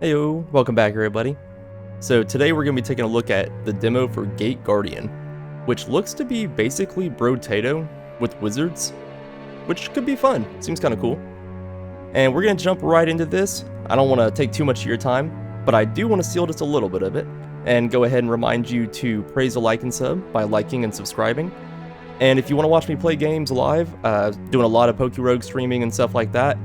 Heyo, welcome back everybody. So today we're going to be taking a look at the demo for Gate Guardian, which looks to be basically Brotato with wizards, which could be fun, seems kind of cool. And we're going to jump right into this. I don't want to take too much of your time, but I do want to steal just a little bit of it, and go ahead and remind you to praise a like and sub by liking and subscribing. And if you want to watch me play games live, doing a lot of PokeRogue streaming and stuff like that,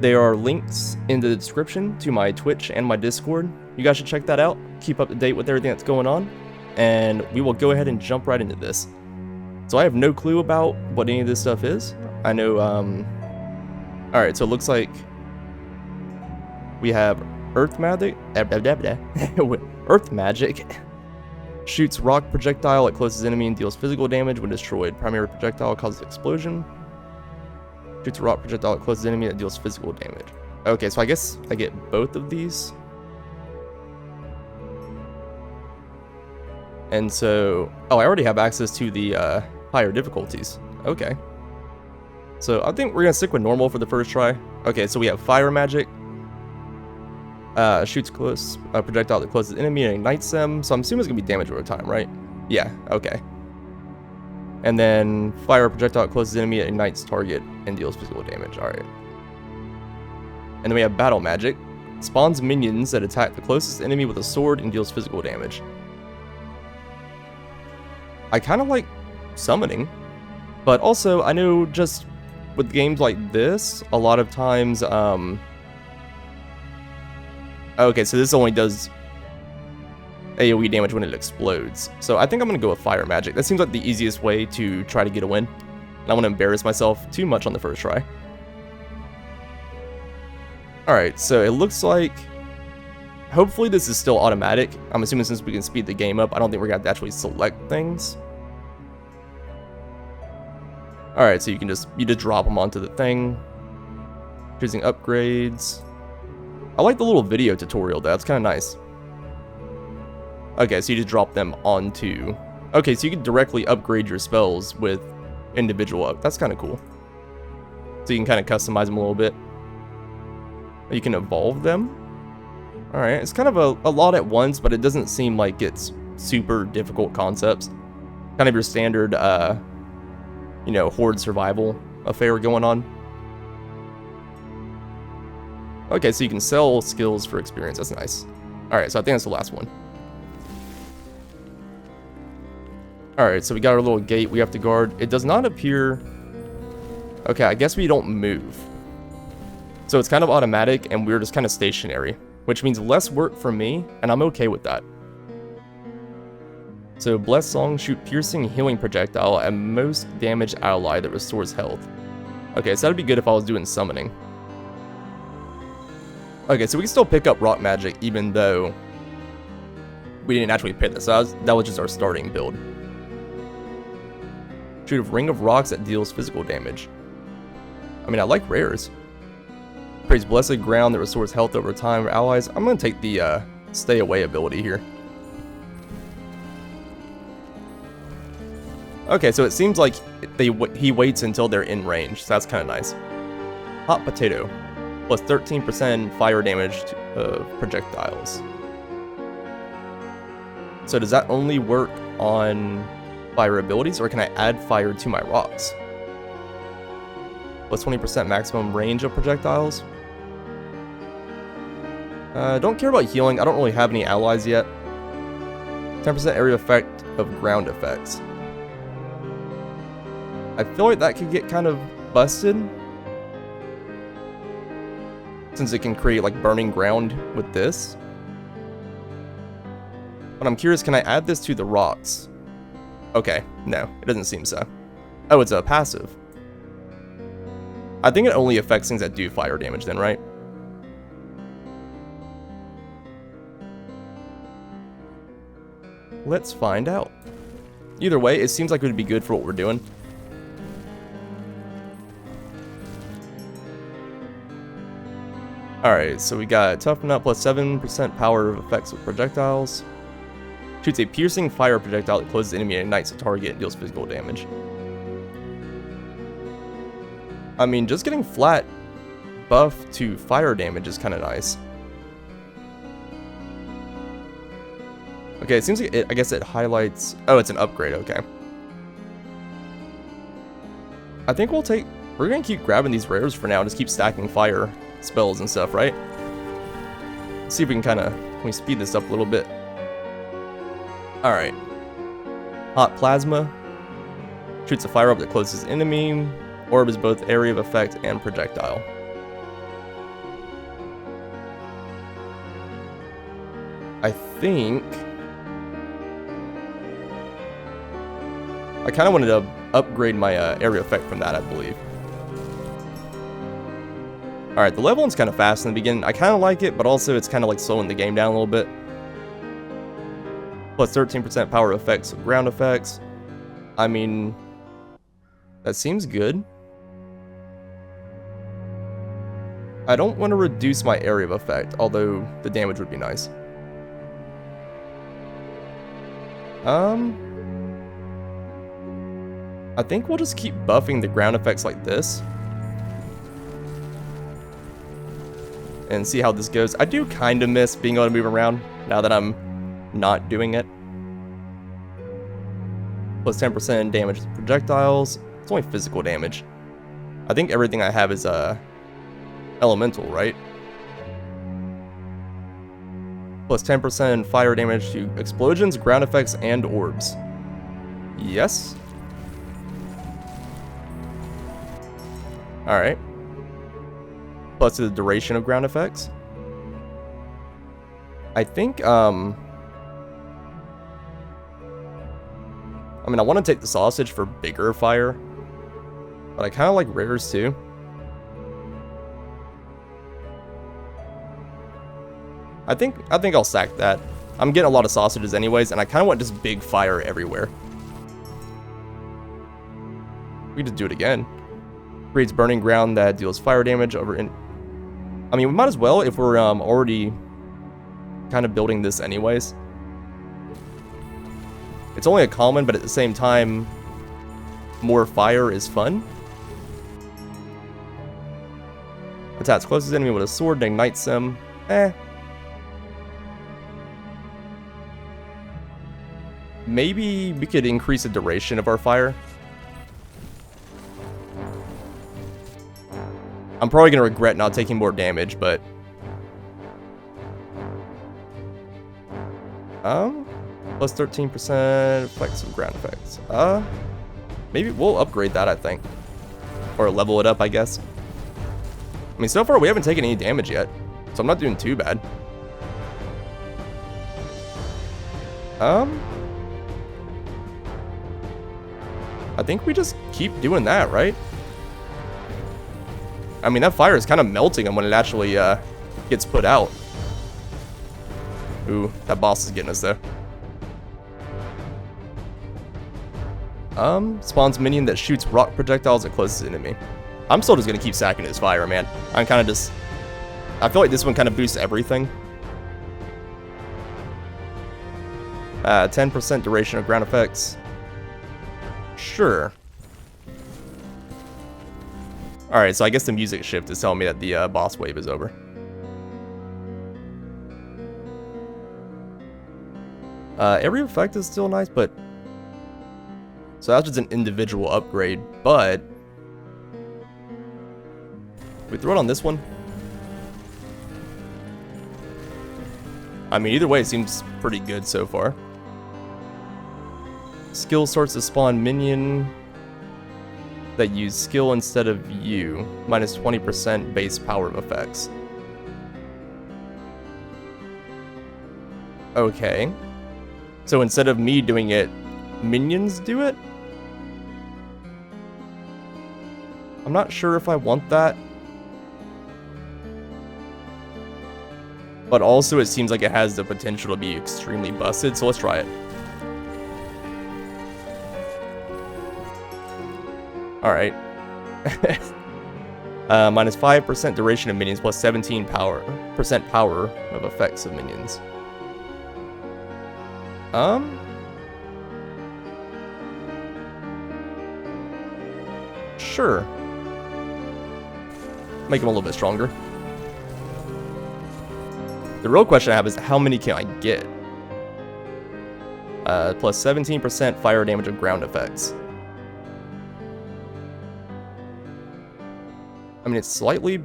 there are links in the description to my Twitch and my Discord. You guys should check that out, keep up to date with everything that's going on, and we will go ahead and jump right into this. So I have no clue about what any of this stuff is. I know, alright, so it looks like we have Earth Magic, Earth Magic, shoots rock projectile at closest enemy and deals physical damage when destroyed. Primary projectile causes explosion. Shoots a rock projectile at closest enemy that deals physical damage. Okay, so I guess I get both of these. And so, oh, I already have access to the higher difficulties. Okay. So I think we're gonna stick with normal for the first try. Okay, so we have fire magic. Shoots close projectile that closest enemy and ignites them. So I'm assuming it's gonna be damage over time, right? Yeah. Okay. And then fire projectile that closest enemy, ignites target and deals physical damage. Alright. And then we have battle magic. Spawns minions that attack the closest enemy with a sword and deals physical damage. I kind of like summoning, but also I know just with games like this, a lot of times, okay, so this only does AoE damage when it explodes. So I think I'm going to go with fire magic. That seems like the easiest way to try to get a win. I don't want to embarrass myself too much on the first try. Alright, so it looks like hopefully this is still automatic. I'm assuming since we can speed the game up, I don't think we're going to have to actually select things. Alright, so you just drop them onto the thing. Choosing upgrades. I like the little video tutorial though, that's kind of nice. Okay, so you just drop them onto... Okay, so you can directly upgrade your spells with individual up. That's kind of cool. So you can kind of customize them a little bit. You can evolve them. Alright, it's kind of a lot at once, but it doesn't seem like it's super difficult concepts. Kind of your standard, you know, Horde survival affair going on. Okay, so you can sell skills for experience. That's nice. Alright, so I think that's the last one. Alright, so we got our little gate we have to guard. It does not appear... Okay, I guess we don't move. So it's kind of automatic, and we're just kind of stationary, which means less work for me, and I'm okay with that. So, Blessed Song, shoot piercing healing projectile at most damaged ally that restores health. Okay, so that'd be good if I was doing summoning. Okay, so we can still pick up rock magic, even though we didn't actually pick this. That was just our starting build. Shoot a ring of rocks that deals physical damage. I mean, I like rares. Praise Blessed Ground that restores health over time for allies. I'm going to take the stay away ability here. Okay, so it seems like he waits until they're in range, so that's kind of nice. Hot Potato. Plus 13% fire damage to projectiles. So does that only work on fire abilities, or can I add fire to my rocks? Plus 20% maximum range of projectiles. Don't care about healing. I don't really have any allies yet. 10% area effect of ground effects. I feel like that could get kind of busted, since it can create like burning ground with this. But I'm curious, can I add this to the rocks? Okay, no, it doesn't seem so. Oh, it's a passive. I think it only affects things that do fire damage then, right? Let's find out. Either way, it seems like it would be good for what we're doing. Alright, so we got Toughen Up plus 7% power of effects with projectiles. Shoots a piercing fire projectile that closes enemy and ignites a target and deals physical damage. I mean, just getting flat buff to fire damage is kind of nice. Okay, it seems like I guess it highlights... Oh, it's an upgrade, okay. I think we're gonna keep grabbing these rares for now and just keep stacking fire spells and stuff, right? Let's see if we can we speed this up a little bit. Alright. Hot Plasma. Shoots a fire orb that closest enemy. Orb is both area of effect and projectile. I think... I kind of wanted to upgrade my area effect from that, I believe. Alright, the leveling's kind of fast in the beginning. I kind of like it, but also it's kind of like slowing the game down a little bit. Plus 13% power effects of ground effects. I mean, that seems good. I don't want to reduce my area of effect, although the damage would be nice. I think we'll just keep buffing the ground effects like this. And see how this goes. I do kind of miss being able to move around now that I'm not doing it. Plus 10% damage to projectiles. It's only physical damage. I think everything I have is elemental, right? Plus 10% fire damage to explosions, ground effects, and orbs. Yes. Alright. Plus the duration of ground effects. I think, I mean, I want to take the sausage for bigger fire. But I kind of like rares too. I think I'll sack that. I'm getting a lot of sausages anyways, and I kind of want just big fire everywhere. We can just do it again. Creates burning ground that deals fire damage over in... I mean, we might as well if we're already kind of building this anyways. It's only a common, but at the same time, more fire is fun. Attacks closest enemy with a sword and ignites them. Maybe we could increase the duration of our fire. I'm probably going to regret not taking more damage, but... Plus 13% effects of ground effects. Maybe we'll upgrade that, I think. Or level it up, I guess. I mean, so far we haven't taken any damage yet, so I'm not doing too bad. I think we just keep doing that, right? I mean, that fire is kind of melting them when it actually gets put out. Ooh, that boss is getting us though. Spawns minion that shoots rock projectiles at closest enemy. I'm still just gonna keep sacking his fire, man. I'm kind of just... I feel like this one kind of boosts everything. 10% duration of ground effects. Sure. Alright, so I guess the music shift is telling me that the boss wave is over. Every effect is still nice, but... So that's just an individual upgrade, but... We throw it on this one? I mean, either way, it seems pretty good so far. Skill starts to spawn minion that use skill instead of you. Minus 20% base power of effects. Okay. So instead of me doing it, minions do it? I'm not sure if I want that. But also it seems like it has the potential to be extremely busted, so let's try it. Alright. Minus 5% duration of minions, plus 17% power of effects of minions. Sure. Make them a little bit stronger. The real question I have is how many can I get? Plus 17% fire damage of ground effects. I mean, it's slightly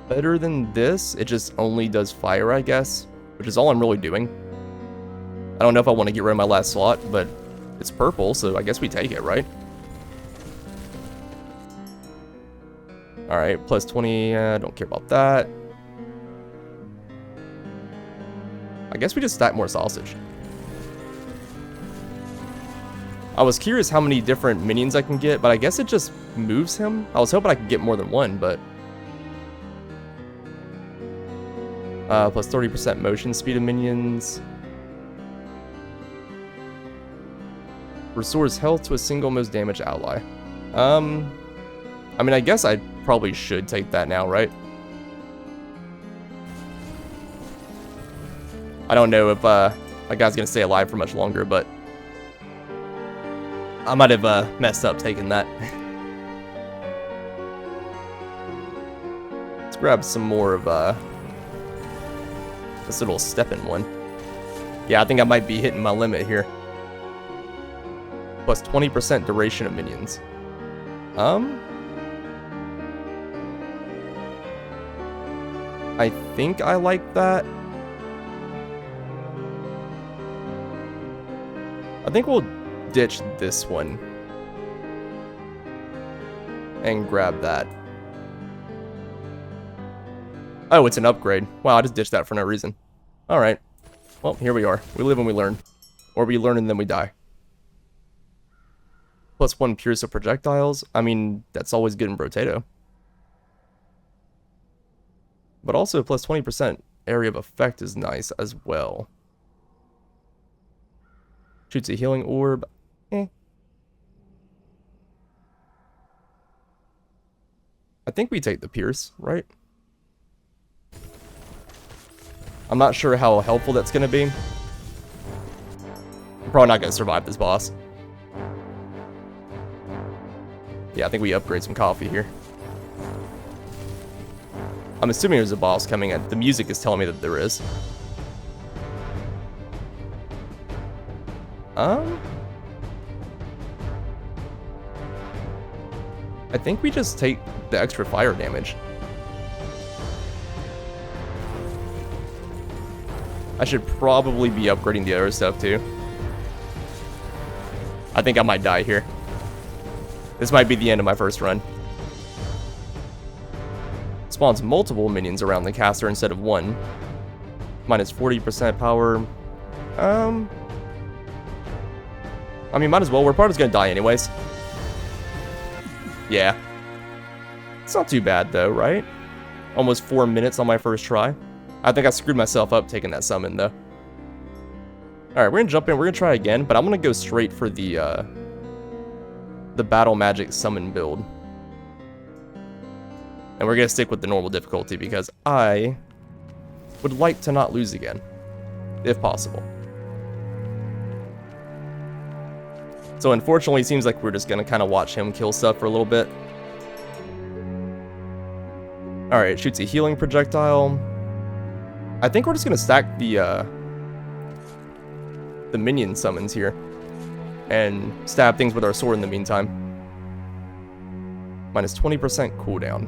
better than this. It just only does fire, I guess, which is all I'm really doing. I don't know if I want to get rid of my last slot, but it's purple, so I guess we take it, right? Alright, plus 20, don't care about that. I guess we just stack more sausage. I was curious how many different minions I can get, but I guess it just moves him. I was hoping I could get more than one, but... plus 30% motion speed of minions. Restores health to a single most damaged ally. I mean, I guess I probably should take that now, right? I don't know if that guy's gonna stay alive for much longer, but I might have messed up taking that. Let's grab some more of this little step-in one. Yeah, I think I might be hitting my limit here. Plus 20% duration of minions. I think I like that. I think we'll ditch this one and grab that. Oh, it's an upgrade. Wow, I just ditched that for no reason. Alright. Well, here we are. We live and we learn. Or we learn and then we die. Plus 1 pierce of projectiles. I mean, that's always good in Brotato. But also plus 20% area of effect is nice as well. Shoots a healing orb. I think we take the pierce, right? I'm not sure how helpful that's going to be. I'm probably not going to survive this boss. Yeah, I think we upgrade some coffee here. I'm assuming there's a boss coming in. The music is telling me that there is. I think we just take the extra fire damage. I should probably be upgrading the other stuff too. I think I might die here. This might be the end of my first run. Spawns multiple minions around the caster instead of one. Minus 40% power. I mean, might as well. We're probably just gonna die anyways. Yeah. It's not too bad though, right? Almost 4 minutes on my first try. I think I screwed myself up taking that summon though. Alright, we're gonna jump in. We're gonna try again, but I'm gonna go straight for the battle magic summon build. And we're gonna stick with the normal difficulty because I would like to not lose again, if possible. So unfortunately, it seems like we're just gonna kind of watch him kill stuff for a little bit. Alright, shoots a healing projectile. I think we're just gonna stack the minion summons here and stab things with our sword in the meantime. Minus 20% cooldown.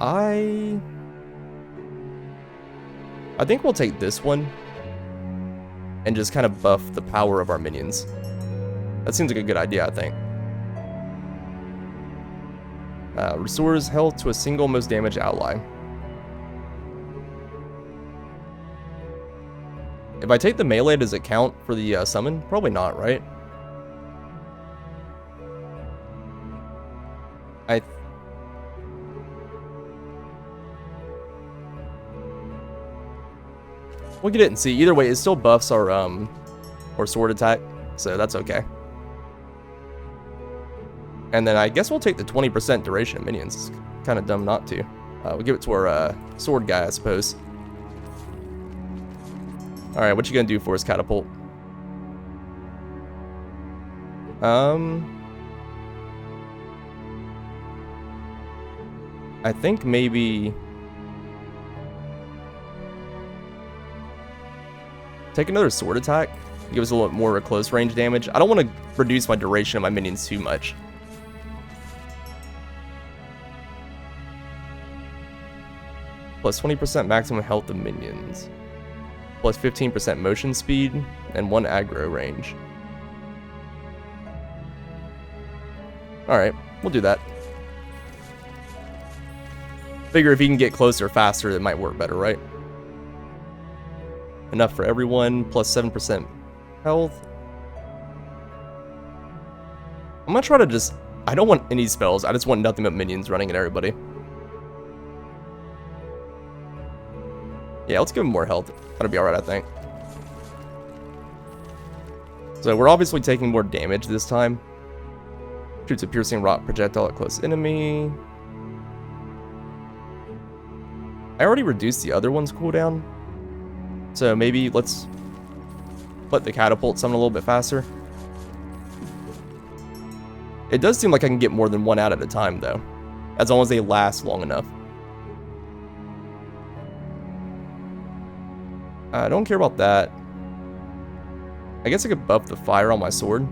I think we'll take this one and just kind of buff the power of our minions. That seems like a good idea, I think. Restores health to a single most damaged ally. If I take the melee, does it count for the summon? Probably not, right? We'll get it and see. Either way, it still buffs our sword attack, so that's okay. And then I guess we'll take the 20% duration of minions. It's kind of dumb not to. We'll give it to our sword guy, I suppose. Alright, what you gonna do for us, Catapult? I think maybe... take another sword attack. Give us a little more close range damage. I don't want to reduce my duration of my minions too much. Plus 20% maximum health of minions. Plus 15% motion speed and 1 aggro range. Alright, we'll do that. Figure if he can get closer faster, it might work better, right? Enough for everyone, plus 7% health. I'm gonna try to just... I don't want any spells, I just want nothing but minions running at everybody. Yeah, let's give him more health. That'll be alright, I think. So we're obviously taking more damage this time. Shoots a piercing rock projectile at close enemy. I already reduced the other one's cooldown. So maybe let's let the catapult summon a little bit faster. It does seem like I can get more than one out at a time, though. As long as they last long enough. I don't care about that. I guess I could buff the fire on my sword.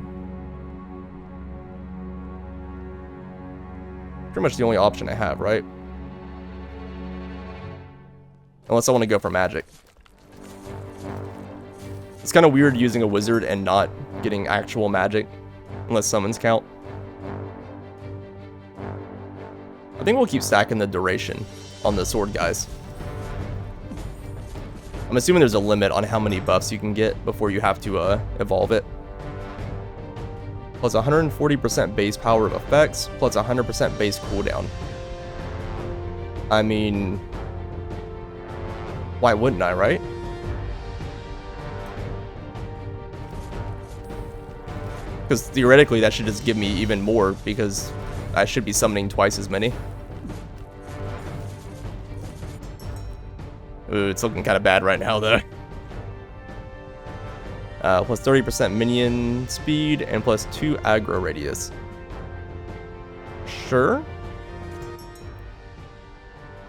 Pretty much the only option I have, right? Unless I want to go for magic. It's kind of weird using a wizard and not getting actual magic. Unless summons count. I think we'll keep stacking the duration on the sword guys. I'm assuming there's a limit on how many buffs you can get before you have to evolve it. Plus 140% base power of effects, plus 100% base cooldown. I mean, why wouldn't I, right? Because theoretically that should just give me even more, because I should be summoning twice as many. Ooh, it's looking kind of bad right now, though. Plus 30% minion speed and plus 2 aggro radius. Sure.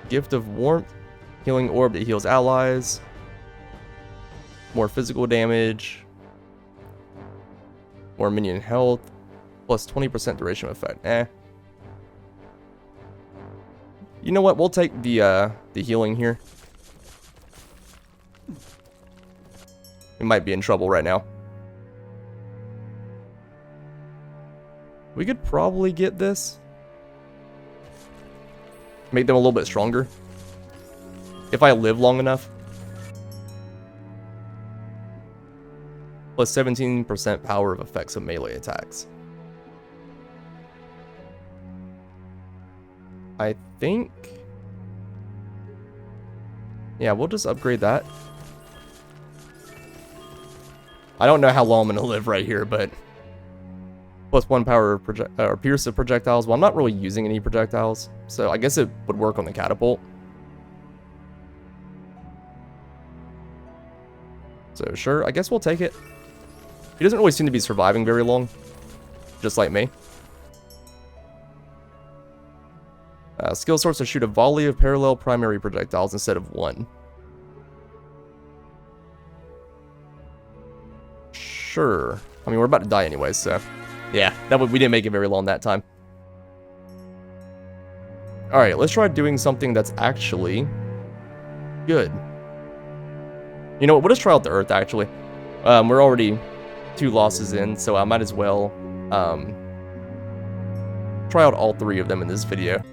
Gift of warmth. Healing orb that heals allies. More physical damage. More minion health. Plus 20% duration effect. You know what? We'll take the healing here. We might be in trouble right now. We could probably get this. Make them a little bit stronger. If I live long enough. Plus 17% power of effects of melee attacks. I think... yeah, we'll just upgrade that. I don't know how long I'm going to live right here, but... plus 1 power of pierce of projectiles. Well, I'm not really using any projectiles, so I guess it would work on the catapult. So sure, I guess we'll take it. He doesn't really seem to be surviving very long. Just like me. Skill source to shoot a volley of parallel primary projectiles instead of 1. Sure. I mean, we're about to die anyway, so... yeah, we didn't make it very long that time. Alright, let's try doing something that's actually... good. You know what, we'll just try out the earth, actually. We're already 2 losses in, so I might as well... try out all 3 of them in this video.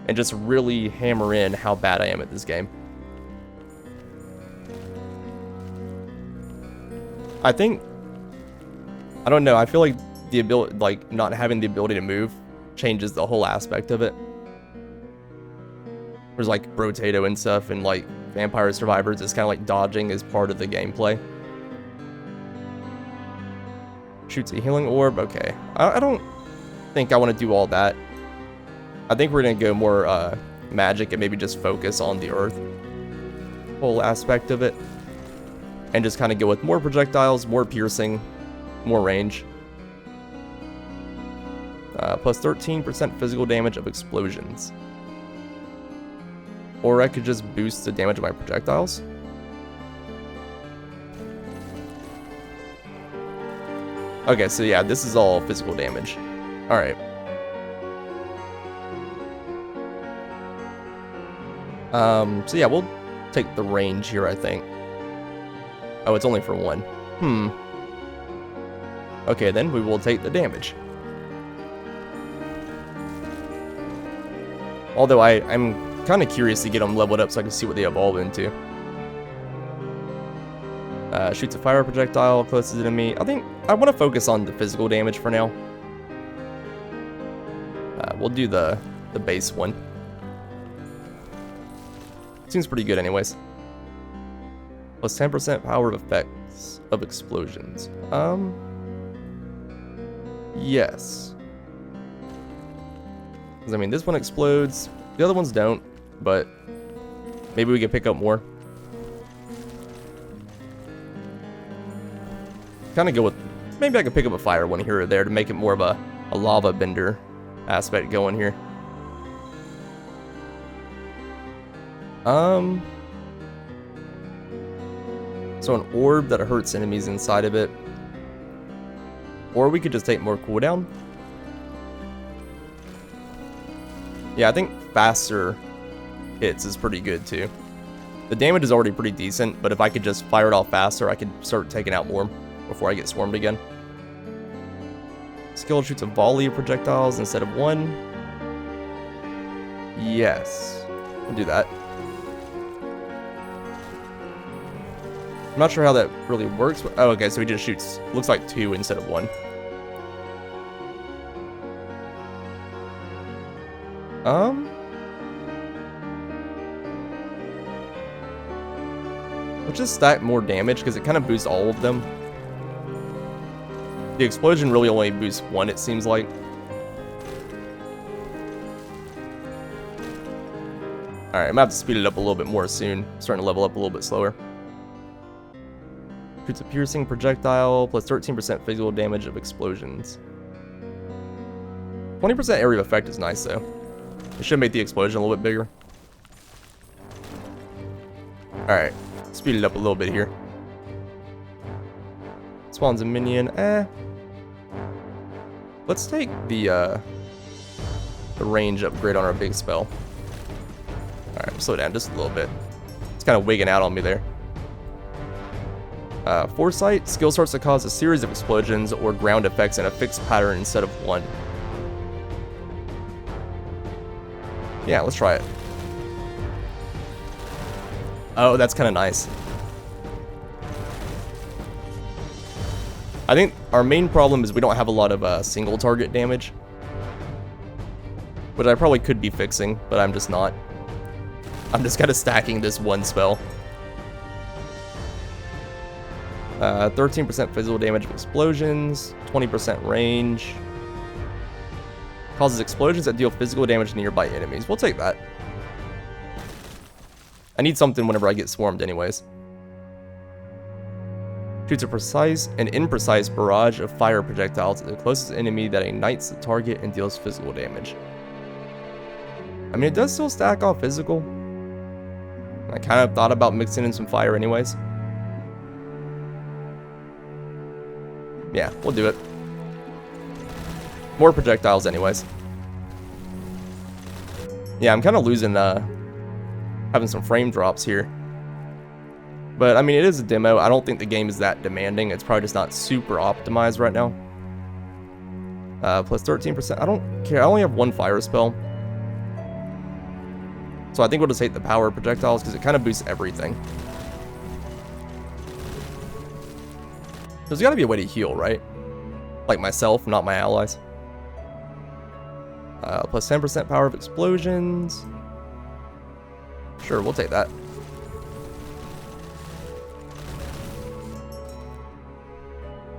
And just really hammer in how bad I am at this game. I think... I don't know, I feel like the ability, like, not having the ability to move changes the whole aspect of it. There's like Brotato and stuff, and like Vampire Survivors, it's kind of like dodging is part of the gameplay. Shoots a healing orb, okay. I don't think I want to do all that. I think we're going to go more magic and maybe just focus on the earth whole aspect of it. And just kind of go with more projectiles, more piercing, more range. Plus 13% physical damage of explosions. Or I could just boost the damage of my projectiles. Okay, so yeah, this is all physical damage. Alright. So yeah, we'll take the range here, I think. Oh, it's only for 1. Okay, then we will take the damage. Although I'm kind of curious to get them leveled up so I can see what they evolve into. Shoots a fire projectile closest to me. I think I want to focus on the physical damage for now. We'll do the base one. Seems pretty good anyways. Plus 10% power of effects of explosions. Yes. Because I mean, this one explodes. The other ones don't, but maybe we can pick up more. Kind of go with, maybe I could pick up a fire one here or there to make it more of a lava bender aspect going here. So an orb that hurts enemies inside of it. Or we could just take more cooldown. Yeah, I think faster hits is pretty good too. The damage is already pretty decent, but if I could just fire it off faster, I could start taking out more before I get swarmed again. Skill shoots a volley of projectiles instead of 1. Yes, we'll do that. I'm not sure how that really works. But, oh, okay, so he just shoots, looks like 2 instead of 1. Let's just stack more damage because it kind of boosts all of them. The explosion really only boosts 1, it seems like. Alright, I'm gonna have to speed it up a little bit more soon. Starting to level up a little bit slower. Shoots a piercing projectile, plus 13% physical damage of explosions. 20% area of effect is nice though. It should make the explosion a little bit bigger. Alright, speed it up a little bit here. Spawns a minion, Let's take the range upgrade on our big spell. Alright, slow down just a little bit. It's kind of wigging out on me there. Foresight, skill starts to cause a series of explosions or ground effects in a fixed pattern instead of 1. Yeah, let's try it. Oh, that's kind of nice. I think our main problem is we don't have a lot of single target damage, which I probably could be fixing, but I'm just not. I'm just kind of stacking this one spell. 13% physical damage of explosions, 20% range. Causes explosions that deal physical damage to nearby enemies. We'll take that. I need something whenever I get swarmed anyways. Shoots a precise and imprecise barrage of fire projectiles at the closest enemy that ignites the target and deals physical damage. I mean, it does still stack off physical. I kind of thought about mixing in some fire anyways. Yeah, we'll do it. More projectiles anyways. Yeah, I'm kind of losing, having some frame drops here. But, I mean, it is a demo. I don't think the game is that demanding. It's probably just not super optimized right now. Plus 13%. I don't care. I only have 1 fire spell. So I think we'll just take the power projectiles because it kind of boosts everything. There's got to be a way to heal, right? Like myself, not my allies. Plus 10% power of explosions. Sure, we'll take that.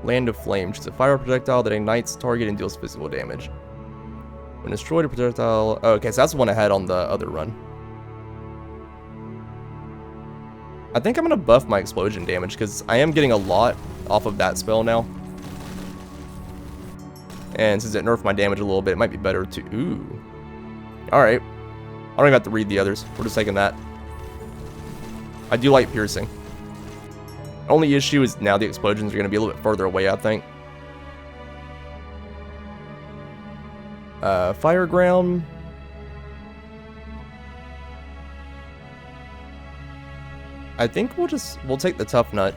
Land of Flame. It's a fire projectile that ignites target and deals physical damage. When destroyed, a projectile... Oh, okay, so that's the one I had on the other run. I think I'm going to buff my explosion damage because I am getting a lot off of that spell now. And since it nerfed my damage a little bit, it might be better to... Ooh. Alright. I don't even have to read the others. We're just taking that. I do like piercing. Only issue is now the explosions are going to be a little bit further away, I think. Fire ground. I think we'll take the tough nut.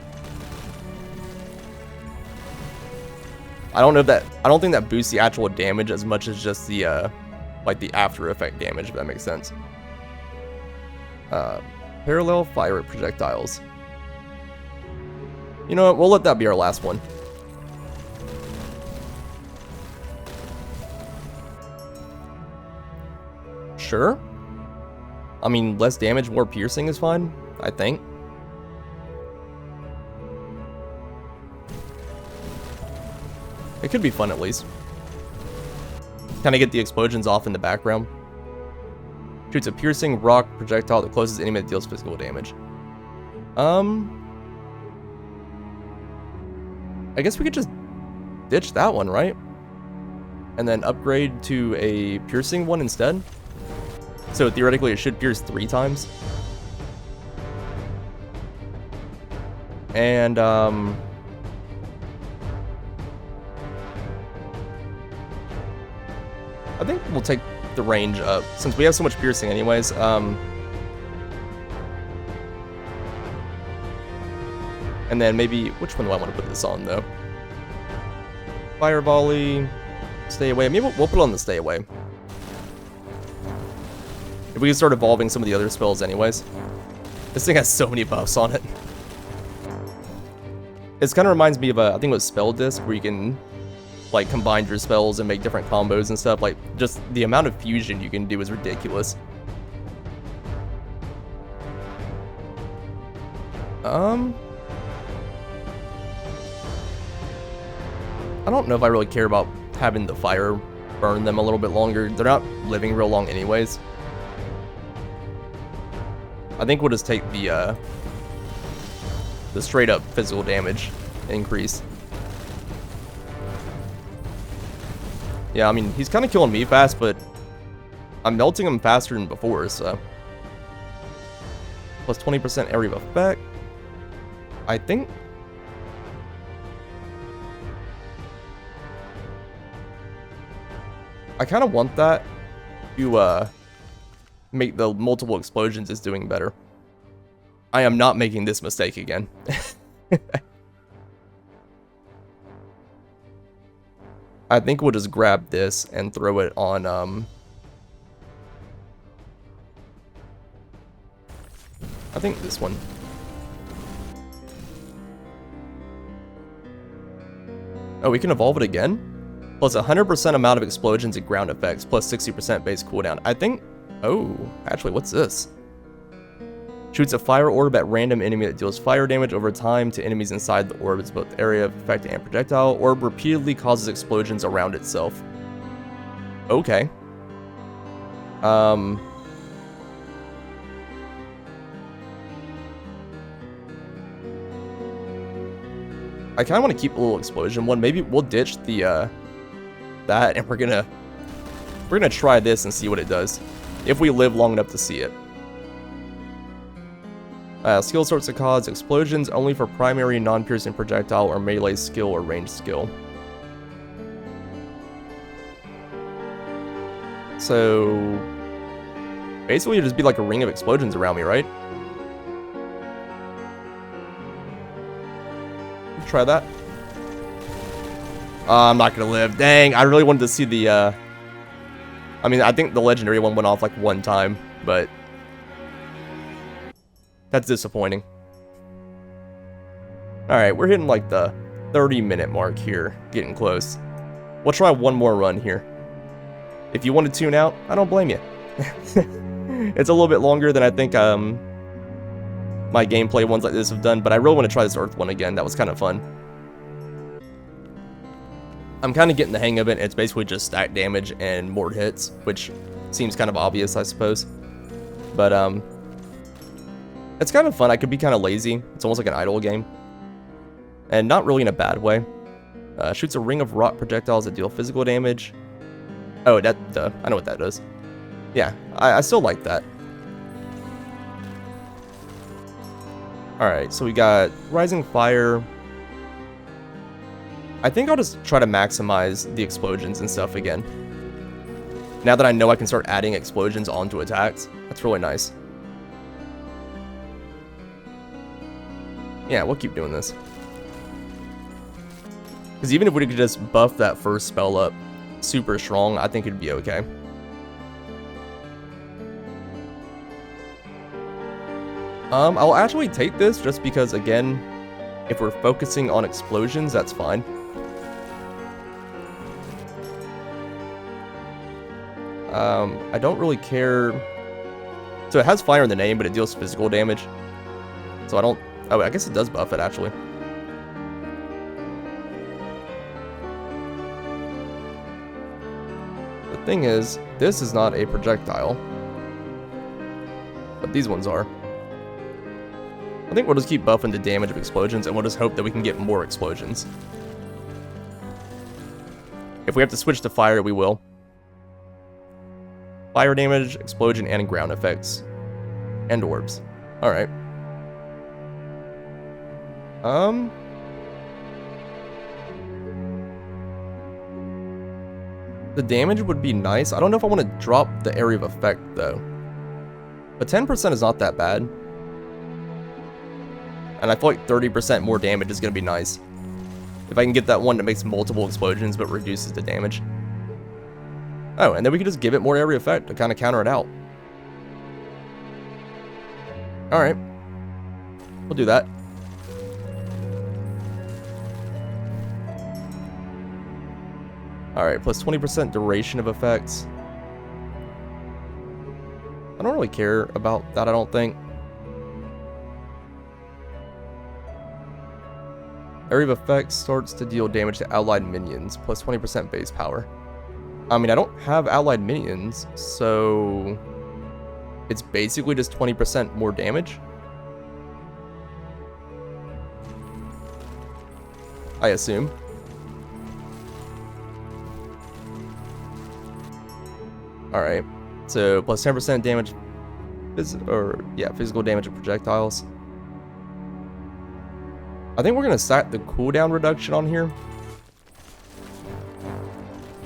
I don't think that boosts the actual damage as much as just the like the after effect damage, if that makes sense. Parallel fire projectiles. You know what? We'll let that be our last one. Sure. I mean, less damage, more piercing is fine, I think. It could be fun at least. Kind of get the explosions off in the background. Shoots a piercing rock projectile that closes enemy that deals physical damage. I guess we could just ditch that one, right? And then upgrade to a piercing one instead. So theoretically it should pierce 3 times. And I think we'll take the range up, since we have so much piercing anyways. And then maybe, which one do I want to put this on, though? Fire volley, stay away. Maybe we'll put it on the stay away. If we can start evolving some of the other spells anyways. This thing has so many buffs on it. It kind of reminds me of, I think it was Spell Disc, where you can like combine your spells and make different combos and stuff. Like, just the amount of fusion you can do is ridiculous. I don't know if I really care about having the fire burn them a little bit longer. They're not living real long anyways. I think we'll just take the straight up physical damage increase. Yeah, I mean, he's kind of killing me fast, but I'm melting him faster than before, so. Plus 20% area of effect. I think. I kind of want that to make the multiple explosions is doing better. I am not making this mistake again. I think we'll just grab this and throw it on, I think this one. Oh, we can evolve it again? Plus 100% amount of explosions and ground effects, plus 60% base cooldown. I think, oh, actually, what's this? Shoots a fire orb at random enemy that deals fire damage over time to enemies inside the orb. It's both area of effect and projectile. Orb repeatedly causes explosions around itself. Okay. I kind of want to keep a little explosion one. Maybe we'll ditch the that, and we're gonna try this and see what it does, if we live long enough to see it. Skill sorts to cause explosions only for primary non-piercing projectile or melee skill or ranged skill. So basically it'd just be like a ring of explosions around me, right? Let's try that. I'm not gonna live. Dang, I really wanted to see the I mean, I think the legendary one went off like one time, but that's disappointing. Alright, we're hitting like the 30-minute mark here. Getting close. We'll try one more run here. If you want to tune out, I don't blame you. It's a little bit longer than I think my gameplay ones like this have done, but I really want to try this Earth one again. That was kind of fun. I'm kind of getting the hang of it. It's basically just stack damage and more hits, which seems kind of obvious, I suppose. But it's kind of fun. I could be kind of lazy. It's almost like an idle game. And not really in a bad way. Shoots a ring of rock projectiles that deal physical damage. Oh, that, I know what that does. Yeah, I still like that. Alright, so we got Rising Fire. I think I'll just try to maximize the explosions and stuff again. Now that I know I can start adding explosions onto attacks, that's really nice. Yeah, we'll keep doing this. Because even if we could just buff that first spell up super strong, I think it'd be okay. I'll actually take this just because, again, if we're focusing on explosions, that's fine. I don't really care. So it has fire in the name, but it deals physical damage. So I don't... Oh, I guess it does buff it, actually. The thing is, this is not a projectile. But these ones are. I think we'll just keep buffing the damage of explosions, and we'll just hope that we can get more explosions. If we have to switch to fire, we will. Fire damage, explosion, and ground effects. And orbs. Alright. The damage would be nice. I don't know if I want to drop the area of effect, though. But 10% is not that bad. And I feel like 30% more damage is going to be nice. If I can get that one that makes multiple explosions but reduces the damage. Oh, and then we can just give it more area effect to kind of counter it out. Alright. We'll do that. Alright, plus 20% duration of effects. I don't really care about that, I don't think. Area of effects starts to deal damage to allied minions, plus 20% base power. I mean, I don't have allied minions, so it's basically just 20% more damage. I assume. Alright, so plus 10% damage, physical damage of projectiles. I think we're going to stack the cooldown reduction on here.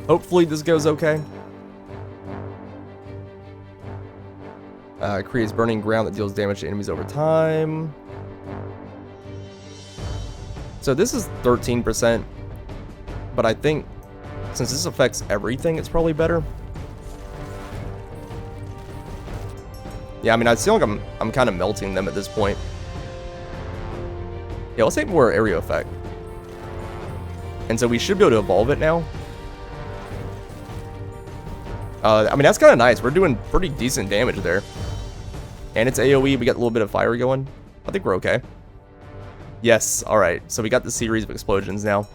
Hopefully this goes okay. Creates burning ground that deals damage to enemies over time. So this is 13%. But I think since this affects everything, it's probably better. Yeah, I mean, I feel like I'm kind of melting them at this point. Yeah, let's take more area effect. And so we should be able to evolve it now. I mean, that's kind of nice. We're doing pretty decent damage there. And it's AoE. We got a little bit of fire going. I think we're okay. Yes, alright. So we got the series of explosions now.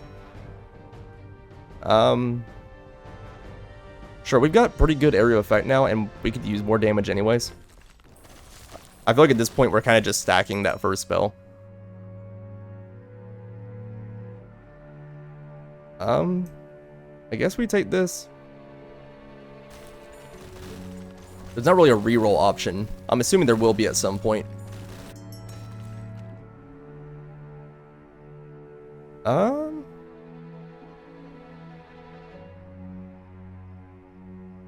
Sure, we've got pretty good area effect now, and we could use more damage anyways. I feel like at this point, we're kind of just stacking that first spell. I guess we take this. There's not really a reroll option. I'm assuming there will be at some point.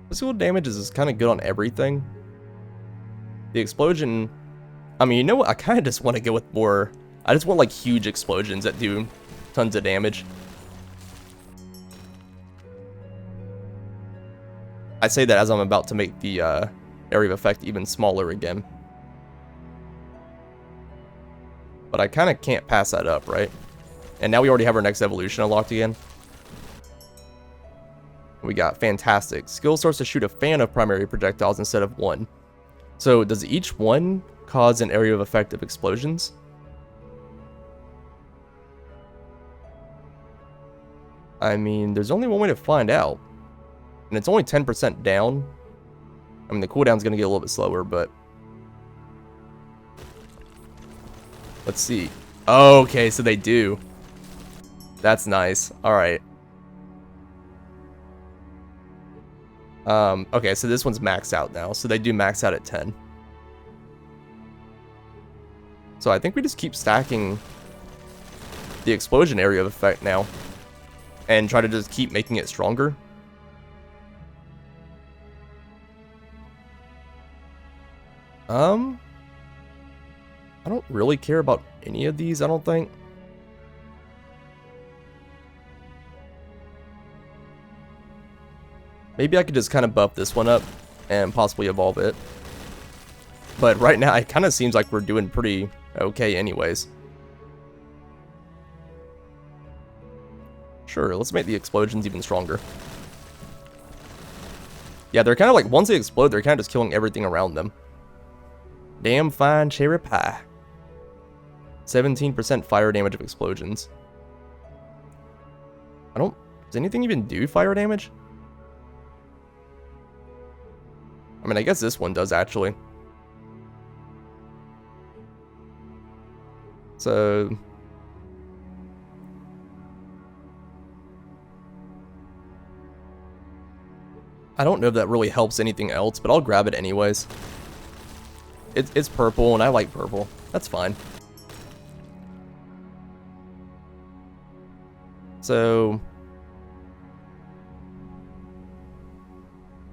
Physical damage is kind of good on everything. The explosion, I mean, you know what? I kind of just want to go with more. I just want like huge explosions that do tons of damage. I say that as I'm about to make the area of effect even smaller again. But I kind of can't pass that up, right? And now we already have our next evolution unlocked again. We got fantastic. Skill starts to shoot a fan of primary projectiles instead of one. So does each one cause an area of effect of explosions? I mean, there's only one way to find out. And it's only 10% down. I mean, the cooldown's going to get a little bit slower, but... Let's see. Oh, okay, so they do. That's nice. Alright. Okay, so this one's maxed out now. So they do max out at 10. So I think we just keep stacking the explosion area of effect now. And try to just keep making it stronger. I don't really care about any of these, I don't think. Maybe I could just kind of buff this one up and possibly evolve it. But right now, it kind of seems like we're doing pretty okay anyways. Sure, let's make the explosions even stronger. Yeah, they're kind of like, once they explode, they're kind of just killing everything around them. Damn fine cherry pie. 17% fire damage of explosions. Does anything even do fire damage? I mean, I guess this one does actually. So... I don't know if that really helps anything else, but I'll grab it anyways. It's purple, and I like purple. That's fine. So...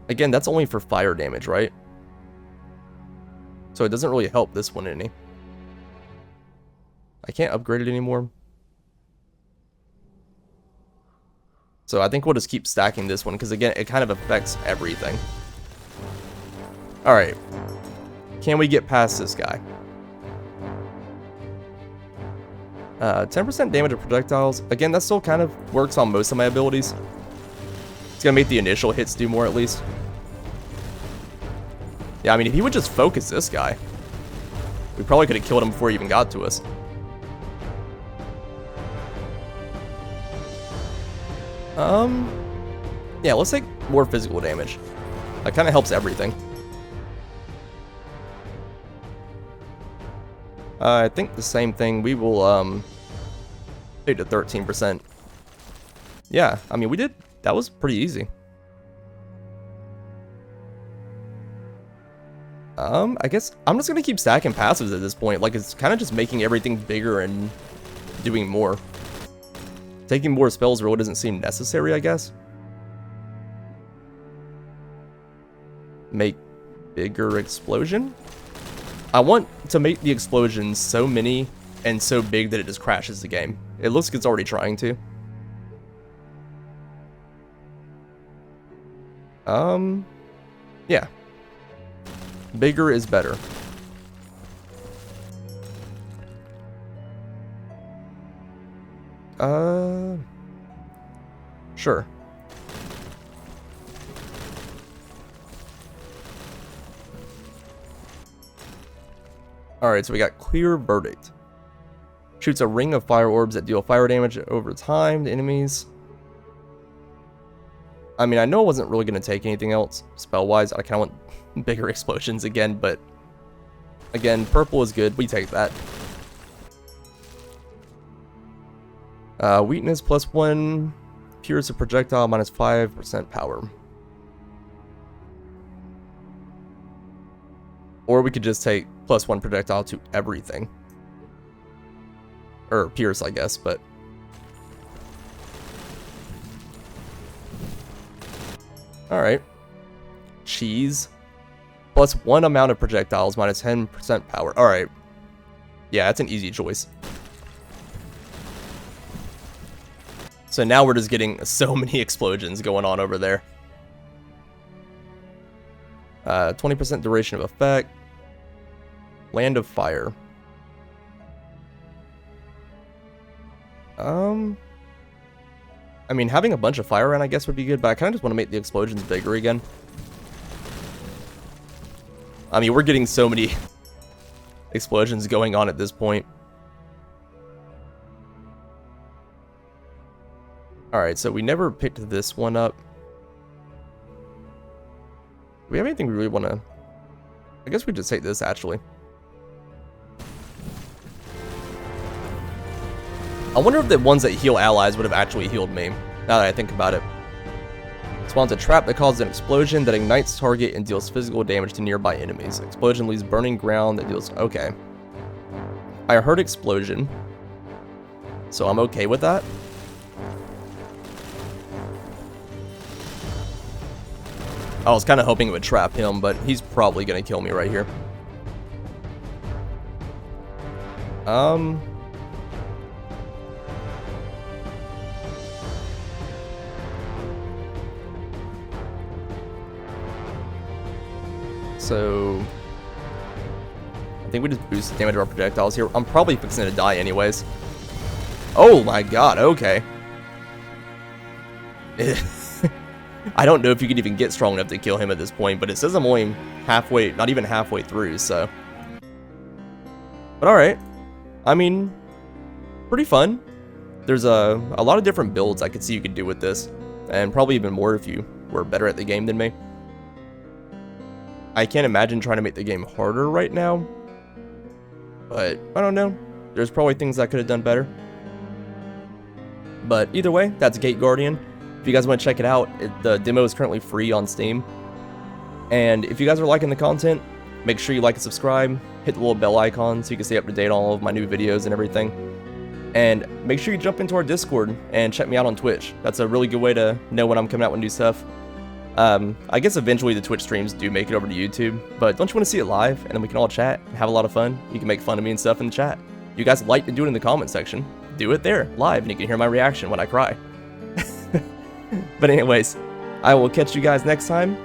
again, that's only for fire damage, right? So it doesn't really help this one any. I can't upgrade it anymore. So I think we'll just keep stacking this one, because again, it kind of affects everything. Alright. Can we get past this guy? 10% damage of projectiles. Again, that still kind of works on most of my abilities. It's gonna make the initial hits do more at least. Yeah, I mean, if he would just focus this guy, we probably could have killed him before he even got to us. Yeah, let's take more physical damage. That kind of helps everything. I think the same thing. We will, take to 13%. Yeah, I mean, we did. That was pretty easy. I guess I'm just gonna keep stacking passives at this point. Like, it's kind of just making everything bigger and doing more. Taking more spells really doesn't seem necessary, I guess. Make bigger explosion. I want to make the explosions so many and so big that it just crashes the game. It looks like it's already trying to. Yeah. Bigger is better. Sure. Alright, so we got Clear Verdict. Shoots a ring of fire orbs that deal fire damage over time to enemies. I mean, I know I wasn't really going to take anything else spell-wise. I kind of want bigger explosions again, but again, purple is good. We take that. Weakness +1. Pierce a projectile -5% power. Or we could just take +1 projectile to everything. Or pierce, I guess, but... Alright. Cheese. +1 amount of projectiles -10% power. Alright. Yeah, that's an easy choice. So now we're just getting so many explosions going on over there. 20% duration of effect. Land of Fire. I mean, having a bunch of fire around, I guess, would be good, but I kind of just want to make the explosions bigger again. I mean, we're getting so many explosions going on at this point. Alright, so we never picked this one up. Do we have anything we really want to... I guess we just take this, actually. I wonder if the ones that heal allies would have actually healed me, now that I think about it. Spawns a trap that causes an explosion that ignites target and deals physical damage to nearby enemies. Explosion leaves burning ground that deals... Okay. I heard explosion, so I'm okay with that. I was kind of hoping it would trap him, but he's probably going to kill me right here. So I think we just boost the damage of our projectiles here. I'm probably fixing to die anyways. Oh my god, okay. I don't know if you could even get strong enough to kill him at this point, but it says I'm only halfway, not even halfway through, so. But alright. I mean, pretty fun. There's a lot of different builds I could see you could do with this, and probably even more if you were better at the game than me. I can't imagine trying to make the game harder right now, but I don't know. There's probably things I could have done better. But either way, that's Gate Guardian. If you guys want to check it out, the demo is currently free on Steam. And if you guys are liking the content, make sure you like and subscribe, hit the little bell icon so you can stay up to date on all of my new videos and everything. And make sure you jump into our Discord and check me out on Twitch. That's a really good way to know when I'm coming out with new stuff. I guess eventually the Twitch streams do make it over to YouTube, but don't you want to see it live, and then we can all chat and have a lot of fun? You can make fun of me and stuff in the chat. You guys like to do it in the comment section, do it there, live, and you can hear my reaction when I cry. But anyways, I will catch you guys next time.